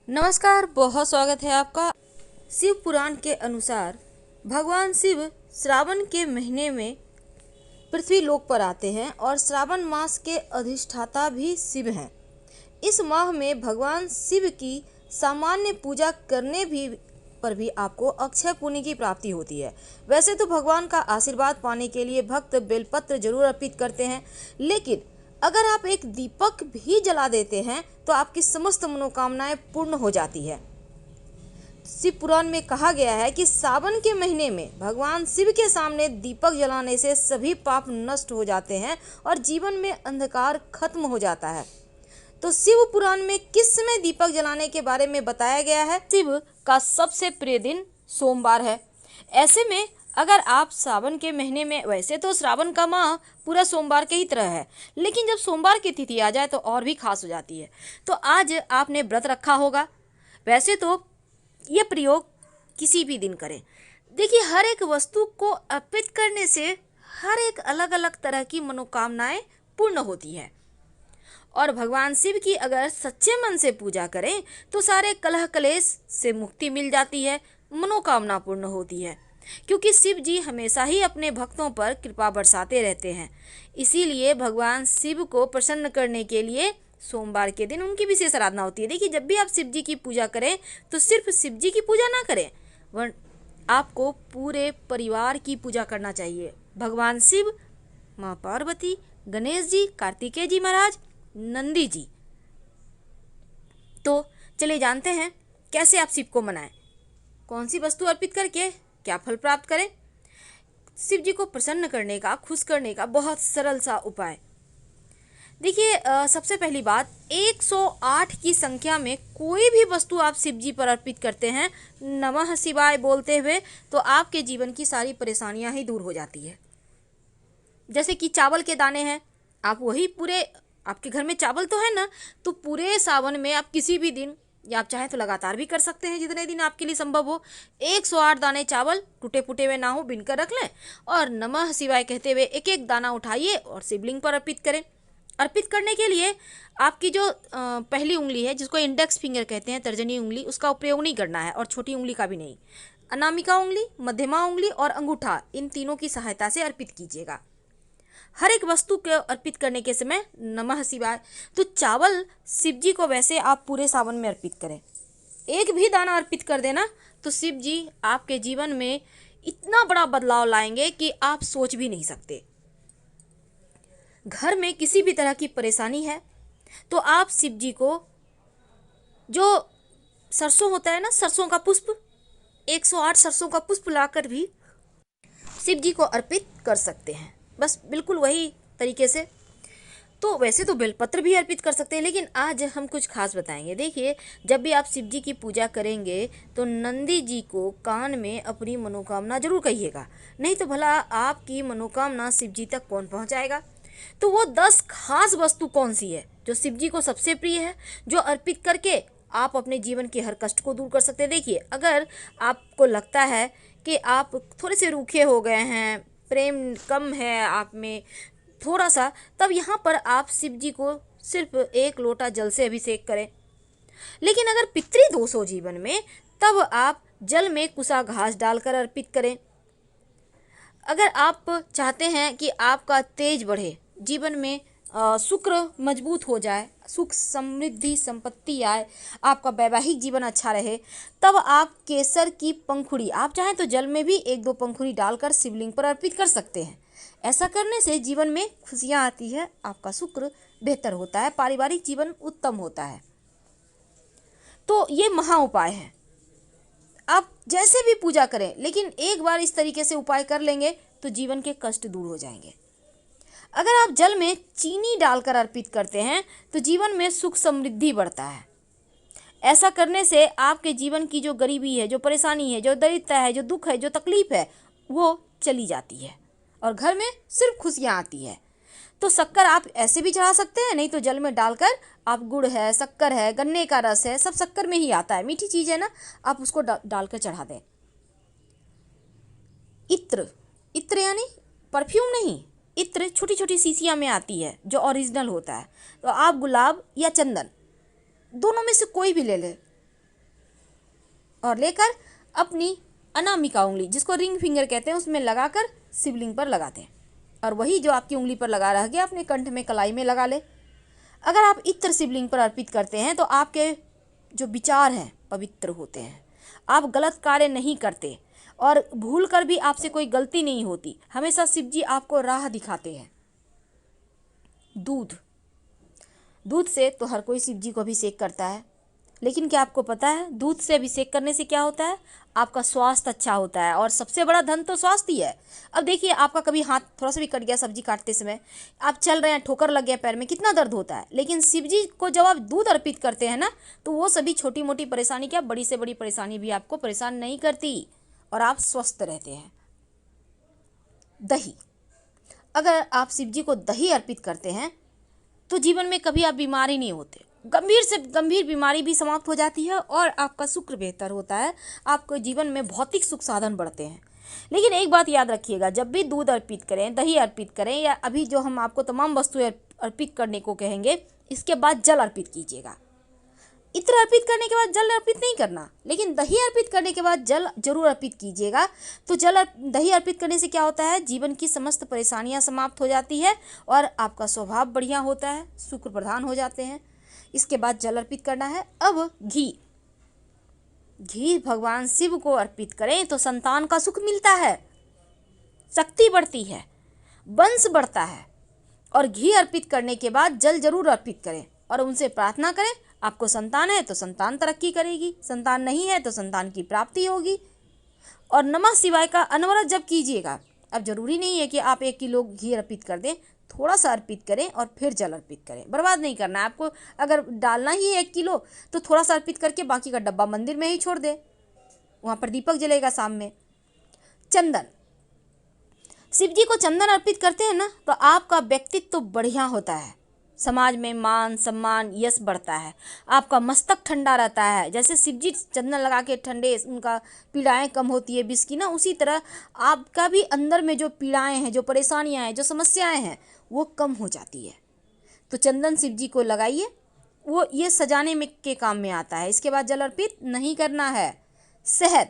नमस्कार, बहुत स्वागत है आपका। शिव पुराण के अनुसार भगवान शिव श्रावण के महीने में पृथ्वी लोक पर आते हैं और श्रावण मास के अधिष्ठाता भी शिव हैं। इस माह में भगवान शिव की सामान्य पूजा करने पर भी आपको अक्षय पुण्य की प्राप्ति होती है। वैसे तो भगवान का आशीर्वाद पाने के लिए भक्त बेलपत्र जरूर अर्पित करते हैं, लेकिन अगर आप एक दीपक भी जला देते हैं तो आपकी समस्त मनोकामनाएं पूर्ण हो जाती है। शिव पुराण में कहा गया है कि सावन के महीने में भगवान शिव के सामने दीपक जलाने से सभी पाप नष्ट हो जाते हैं और जीवन में अंधकार खत्म हो जाता है। तो शिव पुराण में किस समय दीपक जलाने के बारे में बताया गया है। शिव का सबसे प्रिय दिन सोमवार है। ऐसे में अगर आप सावन के महीने में, वैसे तो श्रावण का माह पूरा सोमवार के ही तरह है, लेकिन जब सोमवार की तिथि आ जाए तो और भी खास हो जाती है। तो आज आपने व्रत रखा होगा। वैसे तो यह प्रयोग किसी भी दिन करें। देखिए, हर एक वस्तु को अर्पित करने से हर एक अलग अलग तरह की मनोकामनाएं पूर्ण होती है और भगवान शिव की अगर सच्चे मन से पूजा करें तो सारे कलह कलेश से मुक्ति मिल जाती है, मनोकामना पूर्ण होती है, क्योंकि शिव जी हमेशा ही अपने भक्तों पर कृपा बरसाते रहते हैं। इसीलिए भगवान शिव को प्रसन्न करने के लिए सोमवार के दिन उनकी विशेष आराधना होती है। देखिए, जब भी आप शिव जी की पूजा करें तो सिर्फ शिव जी की पूजा ना करें, वरन आपको पूरे परिवार की पूजा करना चाहिए। भगवान शिव, माँ पार्वती, गणेश जी, कार्तिकेय जी महाराज, नंदी जी। तो चलिए जानते हैं कैसे आप शिव को मनाएं, कौन सी वस्तु अर्पित करके क्या फल प्राप्त करें। शिव जी को प्रसन्न करने का, खुश करने का बहुत सरल सा उपाय। देखिए, सबसे पहली बात, 108 की संख्या में कोई भी वस्तु आप शिव जी पर अर्पित करते हैं नमः शिवाय बोलते हुए, तो आपके जीवन की सारी परेशानियां ही दूर हो जाती है। जैसे कि चावल के दाने हैं, आप वही पूरे, आपके घर में चावल तो है ना, तो पूरे सावन में आप किसी भी दिन, या आप चाहें तो लगातार भी कर सकते हैं जितने दिन आपके लिए संभव हो, 108 दाने चावल टूटे फूटे हुए ना हो बिनकर रख लें और नमः शिवाय कहते हुए एक एक दाना उठाइए और शिवलिंग पर अर्पित करें। अर्पित करने के लिए आपकी जो पहली उंगली है, जिसको इंडेक्स फिंगर कहते हैं, तर्जनी उंगली, उसका उपयोग नहीं करना है और छोटी उंगली का भी नहीं। अनामिका उंगली, मध्यमा उंगली और अंगूठा, इन तीनों की सहायता से अर्पित कीजिएगा। हर एक वस्तु को अर्पित करने के समय नमः शिवाय। तो चावल शिव जी को वैसे आप पूरे सावन में अर्पित करें, एक भी दाना अर्पित कर देना तो शिव जी आपके जीवन में इतना बड़ा बदलाव लाएंगे कि आप सोच भी नहीं सकते। घर में किसी भी तरह की परेशानी है तो आप शिव जी को, जो सरसों होता है ना, सरसों का पुष्प, 108 सरसों का पुष्प लाकर भी शिव जी को अर्पित कर सकते हैं, बस बिल्कुल वही तरीके से। तो वैसे तो बेलपत्र भी अर्पित कर सकते हैं, लेकिन आज हम कुछ खास बताएंगे। देखिए, जब भी आप शिव जी की पूजा करेंगे तो नंदी जी को कान में अपनी मनोकामना जरूर कहिएगा, नहीं तो भला आपकी मनोकामना शिव जी तक कौन पहुंचाएगा। तो वो 10 खास वस्तु कौन सी है जो शिव जी को सबसे प्रिय है, जो अर्पित करके आप अपने जीवन के हर कष्ट को दूर कर सकते हैं। देखिए, अगर आपको लगता है कि आप थोड़े से रूखे हो गए हैं, प्रेम कम है आप में थोड़ा सा, तब यहाँ पर आप शिव जी को सिर्फ 1 लोटा जल से अभिषेक करें। लेकिन अगर पितृदोष हो जीवन में, तब आप जल में कुसा घास डालकर अर्पित करें। अगर आप चाहते हैं कि आपका तेज बढ़े, जीवन में शुक्र मजबूत हो जाए, सुख समृद्धि संपत्ति आए, आपका वैवाहिक जीवन अच्छा रहे, तब आप केसर की पंखुड़ी, आप चाहें तो जल में भी 1-2 पंखुड़ी डालकर शिवलिंग पर अर्पित कर सकते हैं। ऐसा करने से जीवन में खुशियां आती है, आपका शुक्र बेहतर होता है, पारिवारिक जीवन उत्तम होता है। तो ये महा उपाय है। आप जैसे भी पूजा करें, लेकिन एक बार इस तरीके से उपाय कर लेंगे तो जीवन के कष्ट दूर हो जाएंगे। अगर आप जल में चीनी डालकर अर्पित करते हैं तो जीवन में सुख समृद्धि बढ़ता है। ऐसा करने से आपके जीवन की जो गरीबी है, जो परेशानी है, जो दरिद्रता है, जो दुख है, जो तकलीफ है, वो चली जाती है और घर में सिर्फ खुशियां आती है। तो शक्कर आप ऐसे भी चढ़ा सकते हैं, नहीं तो जल में डालकर आप, गुड़ है, शक्कर है, गन्ने का रस है, सब शक्कर में ही आता है, मीठी चीज़ है ना, आप उसको डालकर चढ़ा दें। इत्र, इत्र यानी परफ्यूम नहीं, इत्र छोटी छोटी शीशियाँ में आती है जो ओरिजिनल होता है। तो आप गुलाब या चंदन, दोनों में से कोई भी ले लें, और लेकर अपनी अनामिका उंगली, जिसको रिंग फिंगर कहते हैं, उसमें लगाकर शिवलिंग पर लगाते हैं। और वही जो आपकी उंगली पर लगा रह गया अपने कंठ में कलाई में लगा ले। अगर आप इत्र शिवलिंग पर अर्पित करते हैं तो आपके जो विचार हैं पवित्र होते हैं, आप गलत कार्य नहीं करते और भूल कर भी आपसे कोई गलती नहीं होती। हमेशा शिव जी आपको राह दिखाते हैं। दूध से तो हर कोई शिव जी को अभिषेक करता है, लेकिन क्या आपको पता है दूध से अभिषेक करने से क्या होता है? आपका स्वास्थ्य अच्छा होता है, और सबसे बड़ा धन तो स्वास्थ्य ही है। अब देखिए, आपका कभी हाथ थोड़ा सा भी कट गया सब्जी काटते समय, आप चल रहे हैं, ठोकर लग गया पैर में, कितना दर्द होता है। लेकिन शिव जी को जब आप दूध अर्पित करते हैं ना, तो वो सभी छोटी मोटी परेशानी, क्या बड़ी से बड़ी परेशानी भी आपको परेशान नहीं करती और आप स्वस्थ रहते हैं। दही, अगर आप शिव जी को दही अर्पित करते हैं तो जीवन में कभी आप बीमार ही नहीं होते। गंभीर से गंभीर बीमारी भी समाप्त हो जाती है और आपका शुक्र बेहतर होता है। आपको जीवन में भौतिक सुख साधन बढ़ते हैं। लेकिन एक बात याद रखिएगा, जब भी दूध अर्पित करें, दही अर्पित करें, या अभी जो हम आपको तमाम वस्तुएं अर्पित करने को कहेंगे, इसके बाद जल अर्पित कीजिएगा। इत्र अर्पित करने के बाद जल अर्पित नहीं करना, लेकिन दही अर्पित करने के बाद जल जरूर अर्पित कीजिएगा। तो दही अर्पित करने से क्या होता है? जीवन की समस्त परेशानियां समाप्त हो जाती है और आपका स्वभाव बढ़िया होता है, शुक्र प्रधान हो जाते हैं। इसके बाद जल अर्पित करना है। अब घी भगवान शिव को अर्पित करें तो संतान का सुख मिलता है, शक्ति बढ़ती है, वंश बढ़ता है। और घी अर्पित करने के बाद जल जरूर अर्पित करें और उनसे प्रार्थना करें। आपको संतान है तो संतान तरक्की करेगी, संतान नहीं है तो संतान की प्राप्ति होगी। और नमः शिवाय का अनवरत जप कीजिएगा। अब जरूरी नहीं है कि आप 1 किलो घी अर्पित कर दें, थोड़ा सा अर्पित करें और फिर जल अर्पित करें। बर्बाद नहीं करना है आपको। अगर डालना ही है 1 किलो तो थोड़ा सा अर्पित करके बाकी का डब्बा मंदिर में ही छोड़ दें, वहाँ पर दीपक जलेगा शाम में। चंदन, शिव जी को चंदन अर्पित करते हैं ना, तो आपका व्यक्तित्व तो बढ़िया होता है, समाज में मान सम्मान यश बढ़ता है, आपका मस्तक ठंडा रहता है। जैसे शिव जी चंदन लगा के ठंडे, उनका पीड़ाएं कम होती है विष की ना, उसी तरह आपका भी अंदर में जो पीड़ाएं हैं, जो परेशानियां हैं, जो समस्याएं हैं, वो कम हो जाती है। तो चंदन शिव जी को लगाइए, वो ये सजाने में के काम में आता है। इसके बाद जल अर्पित नहीं करना है। शहद,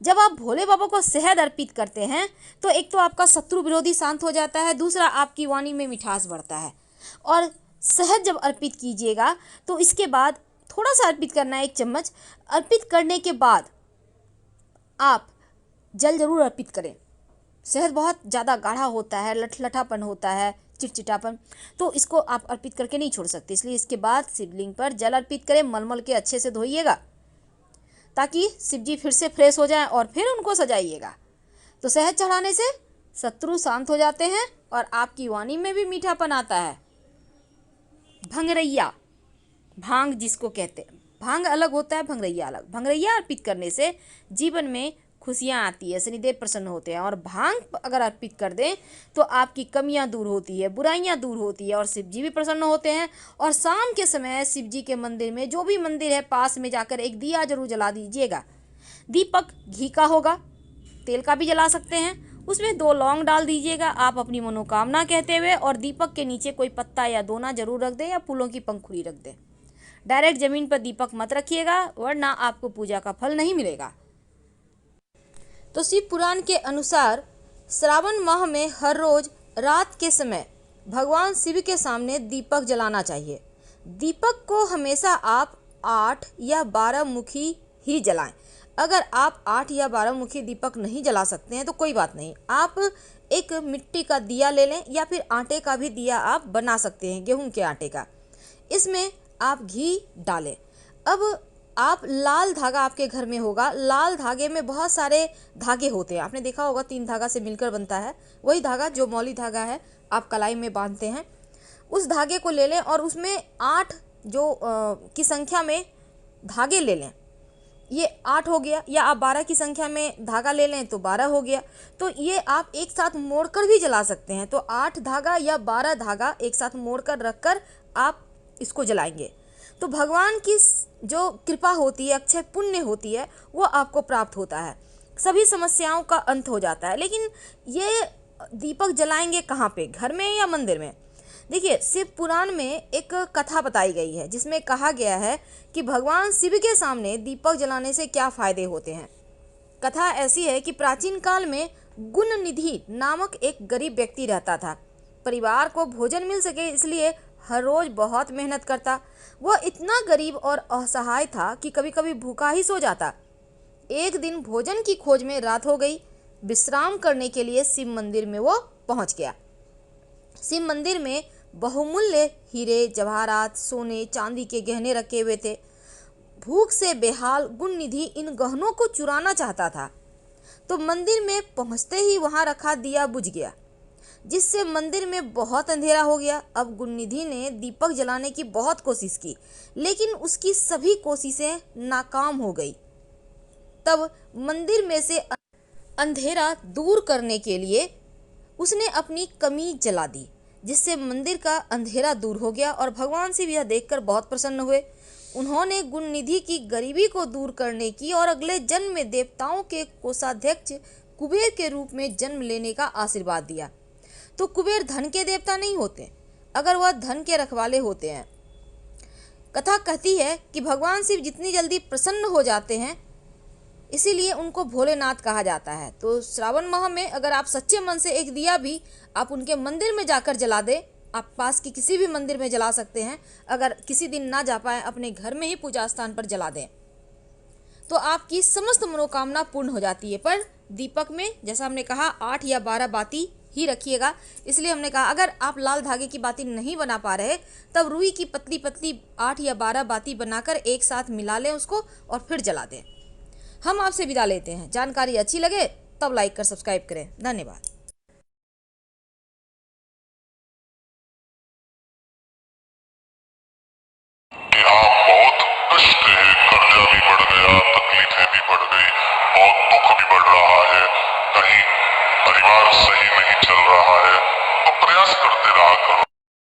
जब आप भोले बाबा को शहद अर्पित करते हैं तो एक तो आपका शत्रु विरोधी शांत हो जाता है, दूसरा आपकी वाणी में मिठास बढ़ता है। और शहद जब अर्पित कीजिएगा तो इसके बाद थोड़ा सा अर्पित करना है, 1 चम्मच। अर्पित करने के बाद आप जल जरूर अर्पित करें। शहद बहुत ज़्यादा गाढ़ा होता है, लठलठापन होता है, चिटचिटापन, तो इसको आप अर्पित करके नहीं छोड़ सकते। इसलिए इसके बाद शिवलिंग पर जल अर्पित करें, मलमल के अच्छे से धोइएगा ताकि शिव जी फिर से फ्रेश हो जाएं और फिर उनको सजाइएगा। तो शहद चढ़ाने से शत्रु शांत हो जाते हैं और आपकी वाणी में भी मीठापन आता है। भंगरैया, भांग जिसको कहते हैं, भांग अलग होता है, भंगरैया अलग। भंगरैया अर्पित करने से जीवन में खुशियाँ आती है, शनिदेव प्रसन्न होते हैं। और भांग अगर अर्पित कर दें तो आपकी कमियां दूर होती है, बुराइयां दूर होती है और शिव जी भी प्रसन्न होते हैं। और शाम के समय शिव जी के मंदिर में, जो भी मंदिर है पास में, जाकर एक दिया जरूर जला दीजिएगा। दीपक घी का होगा, तेल का भी जला सकते हैं। उसमें 2 लौंग डाल दीजिएगा आप अपनी मनोकामना कहते हुए, और दीपक के नीचे कोई पत्ता या दोना जरूर रख दें या फूलों की पंखुड़ी रख दें। डायरेक्ट जमीन पर दीपक मत रखिएगा, वरना आपको पूजा का फल नहीं मिलेगा। तो शिव पुराण के अनुसार श्रावण माह में हर रोज रात के समय भगवान शिव के सामने दीपक जलाना चाहिए। दीपक को हमेशा आप 8 या 12 मुखी ही जलाएं। अगर आप 8 या 12 मुखी दीपक नहीं जला सकते हैं तो कोई बात नहीं, आप एक मिट्टी का दिया ले लें या फिर आटे का भी दिया आप बना सकते हैं, गेहूं के आटे का। इसमें आप घी डालें। अब आप लाल धागा आपके घर में होगा, लाल धागे में बहुत सारे धागे होते हैं, आपने देखा होगा 3 धागा से मिलकर बनता है। वही धागा जो मौली धागा है आप कलाई में बांधते हैं, उस धागे को ले लें और उसमें 8 की संख्या में धागे ले लें। ये 8 हो गया, या आप 12 की संख्या में धागा ले लें तो 12 हो गया। तो ये आप एक साथ मोड़कर भी जला सकते हैं। तो 8 धागा या 12 धागा एक साथ मोड़कर रखकर आप इसको जलाएंगे तो भगवान की जो कृपा होती है, अक्षय पुण्य होती है, वो आपको प्राप्त होता है, सभी समस्याओं का अंत हो जाता है। लेकिन ये दीपक जलाएंगे कहाँ पे, घर में या मंदिर में? देखिए, शिव पुराण में एक कथा बताई गई है जिसमें कहा गया है कि भगवान शिव के सामने दीपक जलाने से क्या फायदे होते हैं। कथा ऐसी है कि प्राचीन काल में गुणनिधि नामक एक गरीब व्यक्ति रहता था। परिवार को भोजन मिल सके इसलिए हर रोज बहुत मेहनत करता। वह इतना गरीब और असहाय था कि कभी कभी भूखा ही सो जाता। एक दिन भोजन की खोज में रात हो गई। विश्राम करने के लिए शिव मंदिर में वो पहुंच गया। शिव मंदिर में बहुमूल्य हीरे, जवाहरात, सोने, चांदी के गहने रखे हुए थे। भूख से बेहाल गुणनिधि इन गहनों को चुराना चाहता था, तो मंदिर में पहुंचते ही वहां रखा दिया बुझ गया, जिससे मंदिर में बहुत अंधेरा हो गया। अब गुणनिधि ने दीपक जलाने की बहुत कोशिश की, लेकिन उसकी सभी कोशिशें नाकाम हो गई। तब मंदिर में से अंधेरा दूर करने के लिए उसने अपनी कमीज जला दी, जिससे मंदिर का अंधेरा दूर हो गया और भगवान शिव यह देखकर बहुत प्रसन्न हुए। उन्होंने गुणनिधि की गरीबी को दूर करने की और अगले जन्म में देवताओं के कोषाध्यक्ष कुबेर के रूप में जन्म लेने का आशीर्वाद दिया। तो कुबेर धन के देवता नहीं होते, अगर वह धन के रखवाले होते हैं। कथा कहती है कि भगवान शिव जितनी जल्दी प्रसन्न हो जाते हैं, इसीलिए उनको भोलेनाथ कहा जाता है। तो श्रावण माह में अगर आप सच्चे मन से एक दिया भी आप उनके मंदिर में जाकर जला दें, आप पास की किसी भी मंदिर में जला सकते हैं। अगर किसी दिन ना जा पाए, अपने घर में ही पूजा स्थान पर जला दें, तो आपकी समस्त मनोकामना पूर्ण हो जाती है। पर दीपक में जैसा हमने कहा 8 या 12 बाती ही रखिएगा। इसलिए हमने कहा अगर आप लाल धागे की बाती नहीं बना पा रहे, तब रुई की पतली पतली 8 या 12 बाती बनाकर एक साथ मिला लें उसको और फिर जला दें। हम आपसे विदा लेते हैं। जानकारी अच्छी लगे तब लाइक कर सब्सक्राइब करें। धन्यवाद। कि आप बहुत कष्ट है, कर्जा भी बढ़ गया, तकलीफें भी बढ़ गई, बहुत दुख भी बढ़ रहा है, कहीं परिवार सही नहीं चल रहा